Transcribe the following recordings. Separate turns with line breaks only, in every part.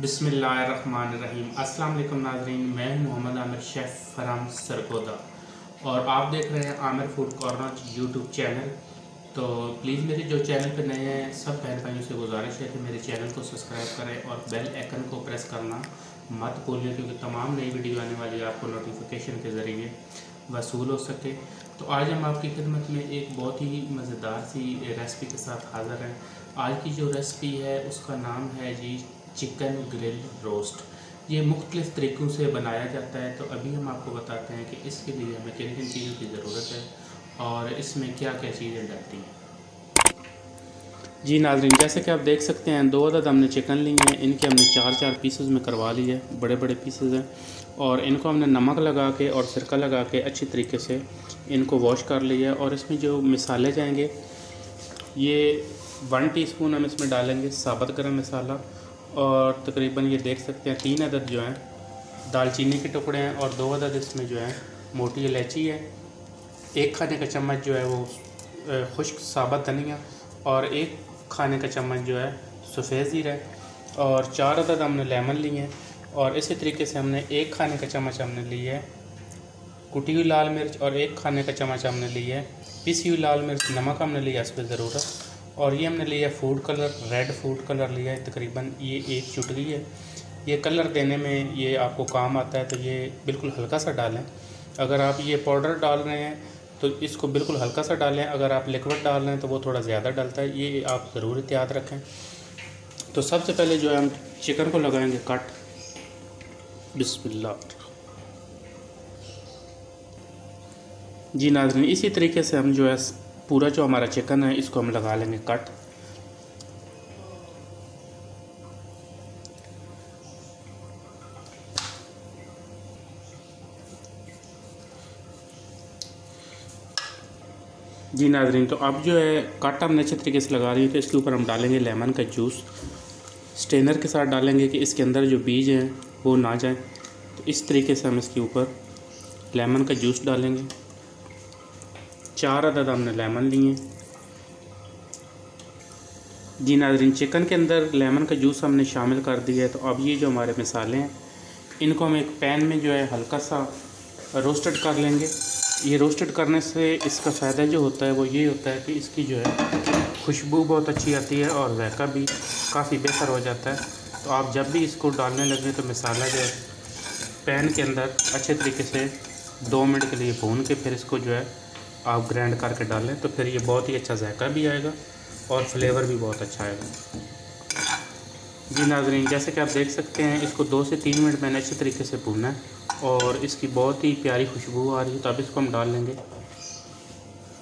बिस्मिल्लाहिर्रहमानिर्रहीम। अस्सलाम वालेकुम नाज़रीन, मैं हूं मोहम्मद आमिर शेफ़ फराम सरगोदा और आप देख रहे हैं Aamir food corner YouTube channel. तो प्लीज़ मेरे जो चैनल पर नए हैं सब बहन भाइयों से गुजारिश है कि मेरे चैनल को सब्सक्राइब करें और बेल आइकन को प्रेस करना मत भूलिए, क्योंकि तमाम नई वीडियो आने वाली है आपको नोटिफिकेशन के ज़रिए वसूल हो सके। तो आज हम आपकी खिदमत में एक बहुत ही मज़ेदार सी रेसिपी के साथ हाज़िर हैं। आज की जो रेसिपी है उसका नाम है जी चिकन ग्रिल रोस्ट। ये मुख्तलिफ़ तरीक़ों से बनाया जाता है, तो अभी हम आपको बताते हैं कि इसके लिए हमें किन किन चीज़ों की ज़रूरत है और इसमें क्या क्या चीज़ें डलती हैं। जी नाज़रीन, जैसे कि आप देख सकते हैं 2 अदद हमने चिकन ली हैं। इनके हमने 4-4 पीसेस में करवा ली है, बड़े बड़े पीसेस हैं। और इनको हमने नमक लगा के और सिरका लगा के अच्छी तरीके से इनको वॉश कर लिया है। और इसमें जो मिसाले जाएंगे, ये 1 टीस्पून हम इसमें डालेंगे साबुत गरम मसाला, और तकरीबन ये देख सकते हैं 3 अदद जो हैं दालचीनी के टुकड़े हैं, और 2 अदद इसमें जो है मोटी इलायची है। 1 खाने का चम्मच जो है वो खुश्क साबुत धनिया, और 1 खाने का चम्मच जो है सफ़ेद ज़ीरा है, और 4 अदद हमने लेमन लिए हैं। और इसी तरीके से हमने 1 खाने का चम्मच हमने लिया है कुटी हुई लाल मिर्च, और 1 खाने का चम्मच हमने लिया है पिसी हुई लाल मिर्च। नमक हमने लिया इस पर ज़रूरत, और ये हमने लिया food colour, red food colour लिया है, तकरीबन ये 1 चुटकी है। ये कलर देने में ये आपको काम आता है, तो ये बिल्कुल हल्का सा डालें। अगर आप ये पाउडर डाल रहे हैं तो इसको बिल्कुल हल्का सा डालें, अगर आप लिक्विड डाल रहे हैं तो वो थोड़ा ज़्यादा डलता है, ये आप ज़रूर याद रखें। तो सबसे पहले जो है हम चिकन को लगाएंगे कट। बिस्मिल्लाह जी नाज़रीन, इसी तरीके से हम जो है पूरा जो हमारा चिकन है इसको हम लगा लेंगे कट। जी नाज़रीन, तो अब जो है कट हमने अच्छे तरीके से लगा रही है, तो इसके ऊपर हम डालेंगे लेमन का जूस। स्ट्रेनर के साथ डालेंगे कि इसके अंदर जो बीज हैं वो ना जाए। तो इस तरीके से हम इसके ऊपर लेमन का जूस डालेंगे। 4 अदद हमने लेमन लिए। जी नाज़रीन, चिकन के अंदर लेमन का जूस हमने शामिल कर दिया है। तो अब ये जो हमारे मसाले हैं इनको हम एक पैन में जो है हल्का सा रोस्टेड कर लेंगे। ये रोस्टेड करने से इसका फ़ायदा जो होता है वो ये होता है कि इसकी जो है खुशबू बहुत अच्छी आती है और जायका भी काफ़ी बेहतर हो जाता है। तो आप जब भी इसको डालने लगे तो मसाला जो है पैन के अंदर अच्छे तरीके से 2 मिनट के लिए भून के फिर इसको जो है आप ग्राइंड करके डालें, तो फिर ये बहुत ही अच्छा जायका भी आएगा और फ्लेवर भी बहुत अच्छा आएगा। जी नाज़रीन, जैसे कि आप देख सकते हैं इसको 2 से 3 मिनट मैंने अच्छे तरीके से भूना है और इसकी बहुत ही प्यारी खुशबू आ रही है। तो अब इसको हम डाल लेंगे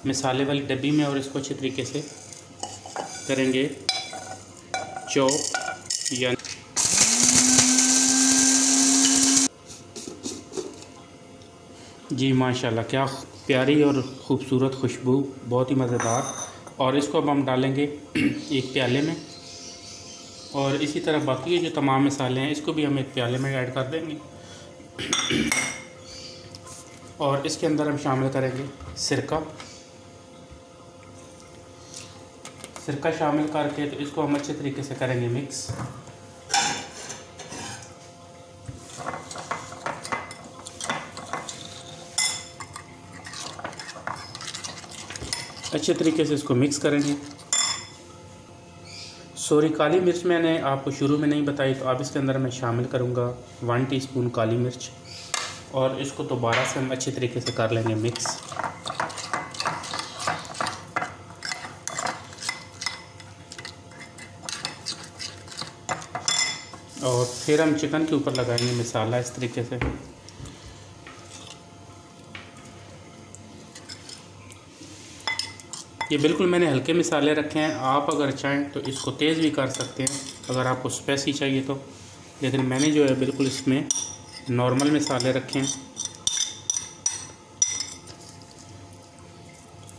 मसाले वाली डब्बी में और इसको अच्छे तरीके से करेंगे चॉप। या जी माशाल्लाह, क्या प्यारी और ख़ूबसूरत खुशबू, बहुत ही मज़ेदार। और इसको अब हम डालेंगे एक प्याले में, और इसी तरह बाकी के जो तमाम मसाले हैं इसको भी हम एक प्याले में ऐड कर देंगे। और इसके अंदर हम शामिल करेंगे सिरका। सिरका शामिल करके तो इसको हम अच्छे तरीके से करेंगे मिक्स। अच्छे तरीके से इसको मिक्स करेंगे। सॉरी, काली मिर्च मैंने आपको शुरू में नहीं बताई, तो अब इसके अंदर मैं शामिल करूँगा 1 टीस्पून काली मिर्च, और इसको दोबारा से हम अच्छे तरीके से कर लेंगे मिक्स। और फिर हम चिकन के ऊपर लगाएंगे मसाला इस तरीके से। ये बिल्कुल मैंने हल्के मसाले रखे हैं, आप अगर चाहें तो इसको तेज़ भी कर सकते हैं अगर आपको स्पाइसी चाहिए तो, लेकिन मैंने जो है बिल्कुल इसमें नॉर्मल मसाले रखे हैं।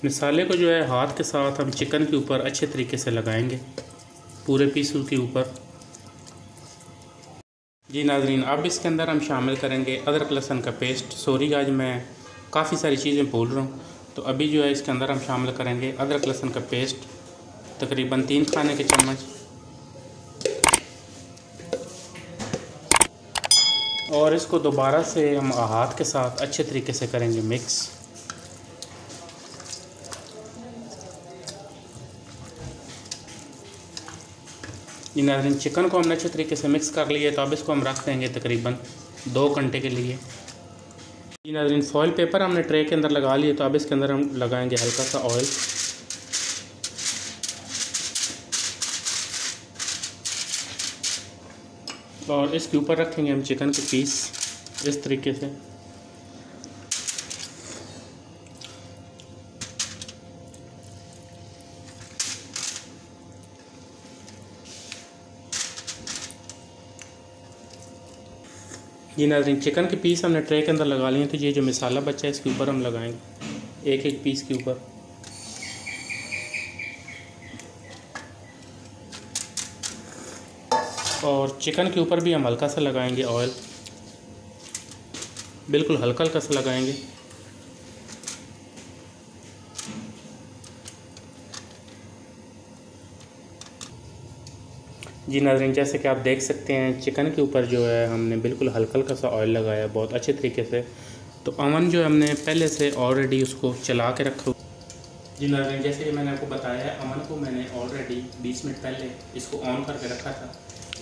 मसाले को जो है हाथ के साथ हम चिकन के ऊपर अच्छे तरीके से लगाएंगे, पूरे पीसों के ऊपर। जी नाज़रीन, अब इसके अंदर हम शामिल करेंगे अदरक लहसुन का पेस्ट। सॉरी, आज मैं काफ़ी सारी चीज़ें भूल रहा हूँ। तो अभी जो है इसके अंदर हम शामिल करेंगे अदरक लहसुन का पेस्ट, तकरीबन 3 खाने के चम्मच। और इसको दोबारा से हम हाथ के साथ अच्छे तरीके से करेंगे मिक्स। जी नाज़रीन, चिकन को हमने अच्छे तरीके से मिक्स कर लिया, तो अब इसको हम रख देंगे तकरीबन 2 घंटे के लिए। जी नाज़रीन, फॉइल पेपर हमने ट्रे के अंदर लगा लिए, तो अब इसके अंदर हम लगाएंगे हल्का सा ऑयल। और इसके ऊपर रखेंगे हम चिकन के पीस इस तरीके से। जी नाज़रीन, चिकन के पीस हमने ट्रे के अंदर लगा लिए, तो ये जो मसाला बचा है इसके ऊपर हम लगाएंगे एक एक पीस के ऊपर। और चिकन के ऊपर भी हम हल्का सा लगाएंगे ऑयल, बिल्कुल हल्का हल्का सा लगाएंगे। जी नाज़रीन, जैसे कि आप देख सकते हैं चिकन के ऊपर जो है हमने बिल्कुल हल्का हल्का सा ऑयल लगाया है बहुत अच्छे तरीके से। तो अवन जो हमने पहले से ऑलरेडी उसको चला के रखा। जी नाज़रीन, जैसे कि मैंने आपको बताया है, अवन को मैंने ऑलरेडी 20 मिनट पहले इसको ऑन करके रखा था।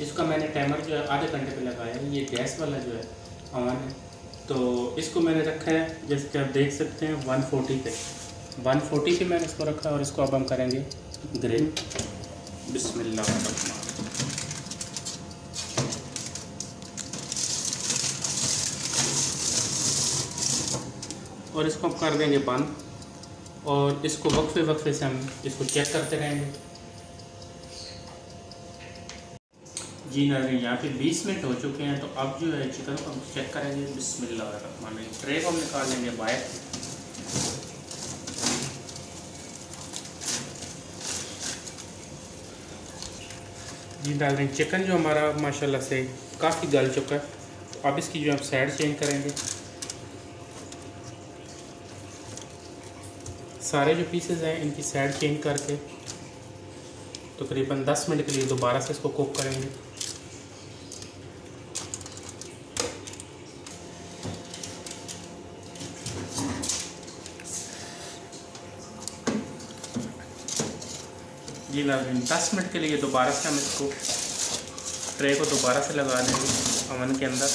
इसका मैंने टाइमर जो है आधे घंटे पे लगाया है। ये गैस वाला जो है अवन है, तो इसको मैंने रखा है जैसे कि आप देख सकते हैं 140 पे 140 पे मैंने इसको रखा है। और इसको अब हम करेंगे ग्रिल। बिस्मिल्लाह। और इसको हम कर देंगे बंद, और इसको वक्फे वक्फे से हम इसको चेक करते रहेंगे। जी नाज़रीन, यहाँ पे 20 मिनट हो चुके हैं, तो अब जो है चिकन को हम चेक करेंगे। बिस्मिल्लाहिर्रहमानिर्रहीम। ट्रे को हम निकाल लेंगे बाहर। जी नाज़रीन, चिकन जो हमारा माशाल्लाह से काफ़ी गल चुका है, तो अब इसकी जो हम साइड चेंज करेंगे। सारे जो पीसेस हैं इनकी साइड चेंज करके तकरीबन 10 मिनट के लिए दोबारा से इसको कुक करेंगे। जी नाज़रीन, 10 मिनट के लिए दोबारा से हम इसको ट्रे को दोबारा से लगा देंगे अवन के अंदर।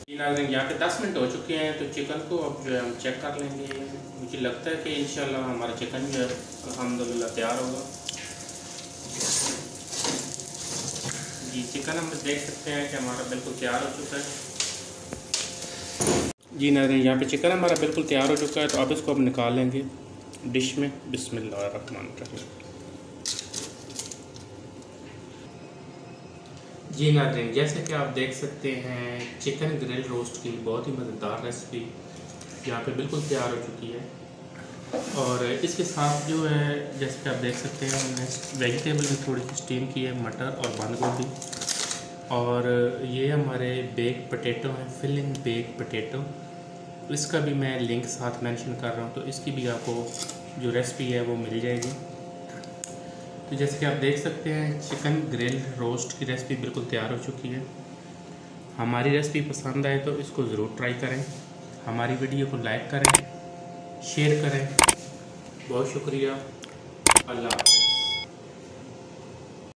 जी नाज़रीन, यहाँ पे 10 मिनट हो चुके हैं, तो चिकन को अब जो है हम चेक कर लेंगे। मुझे लगता है कि इंशाल्लाह हमारा चिकन जो है अल्हम्दुलिल्लाह तैयार होगा। जी, चिकन हम देख सकते हैं कि हमारा बिल्कुल तैयार हो चुका है। जी नाज़रीन, यहाँ पे चिकन हमारा बिल्कुल तैयार हो चुका है, तो अब इसको हम निकाल लेंगे डिश में। बिस्मिल्लाहिर्रहमानिर्रहीम। जी नाज़रीन, जैसे कि आप देख सकते हैं चिकन ग्रिल रोस्ट की बहुत ही मज़ेदार रेसिपी यहाँ पे बिल्कुल तैयार हो चुकी है। और इसके साथ जो है जैसे कि आप देख सकते हैं हमने वेजिटेबल में थोड़ी सी स्टीम की है, मटर और बंद गोभी। और ये हमारे बेक पोटैटो हैं, फिलिंग बेक पोटैटो। इसका भी मैं लिंक साथ मेंशन कर रहा हूँ, तो इसकी भी आपको जो रेसिपी है वो मिल जाएगी। तो जैसे कि आप देख सकते हैं चिकन ग्रिल रोस्ट की रेसिपी बिल्कुल तैयार हो चुकी है। हमारी रेसिपी पसंद आए तो इसको ज़रूर ट्राई करें। हमारी वीडियो को लाइक करें, शेयर करें। बहुत शुक्रिया। अल्लाह हाफ़िज़।